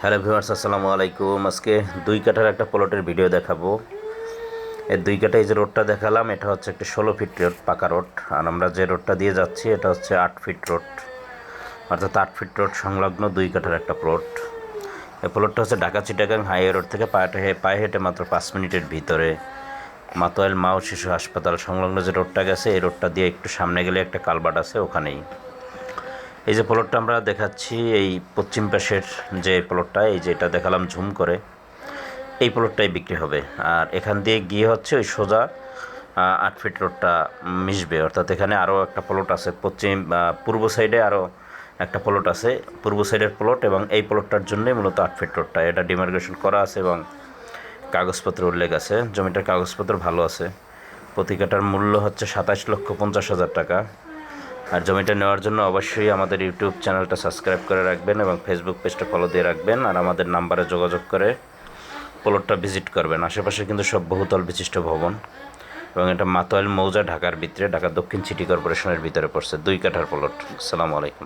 Hello viewers, আসসালামু আলাইকুম। আজকে 2 কাঠার একটা প্লটের ভিডিও দেখাবো। এই 2 কাঠা এই যে রোডটা দেখালাম, এটা হচ্ছে একটা 16 ফিট রোড, পাকা রোড। আর আমরা যে রোডটা দিয়ে যাচ্ছি এটা হচ্ছে 8 ফিট রোড, অর্থাৎ 8 ফিট রোড সংলগ্ন 2 কাঠার একটা প্লট। এই প্লটটা হচ্ছে ঢাকা চিটাগাং হাইওয়ে রোড থেকে পায়ে হেঁটে মাত্র 5 মিনিটের ভিতরে মাতোয়াইল মা ও শিশু হাসপাতাল সংলগ্ন যে রোডটা গেছে, এই রোডটা দিয়ে একটু সামনে গেলে একটা কালভার্ট আছে, ওখানেই। এই যে প্লটটা আমরা দেখাচ্ছি, এই পশ্চিম পাশের যে প্লটটা, এই যে এটা দেখালাম ঝুম করে, এই প্লটটাই বিক্রি হবে। আর এখান দিয়ে গিয়ে হচ্ছে ওই সোজা 8 ফিট রোডটা মিশবে, অর্থাৎ এখানে আরও একটা প্লট আছে পূর্ব সাইডে, আরও একটা প্লট আছে পূর্ব সাইডের প্লট, এবং এই প্লটটার জন্যই মূলত 8 ফিট রোডটা, এটা ডিমার্কেশন করা আছে এবং কাগজপত্র উল্লেখ আছে, জমিটার কাগজপত্র ভালো আছে। প্রতি কাঠার মূল্য হচ্ছে 27,50,000 টাকা। আর জমিটা নেওয়ার জন্য অবশ্যই আমাদের ইউটিউব চ্যানেলটা সাবস্ক্রাইব করে রাখবেন এবং ফেসবুক পেজটা ফলো দিয়ে রাখবেন, আর আমাদের নাম্বারে যোগাযোগ করে প্লটটা ভিজিট করবেন। আশেপাশে কিন্তু সব বহুতল বিশিষ্ট ভবন, এবং এটা মাতোয়াইল মৌজা, ঢাকার ভিতরে, ঢাকা দক্ষিণ সিটি কর্পোরেশনের ভিতরে পড়ছে। 2 কাঠার প্লট। আসসালামু আলাইকুম।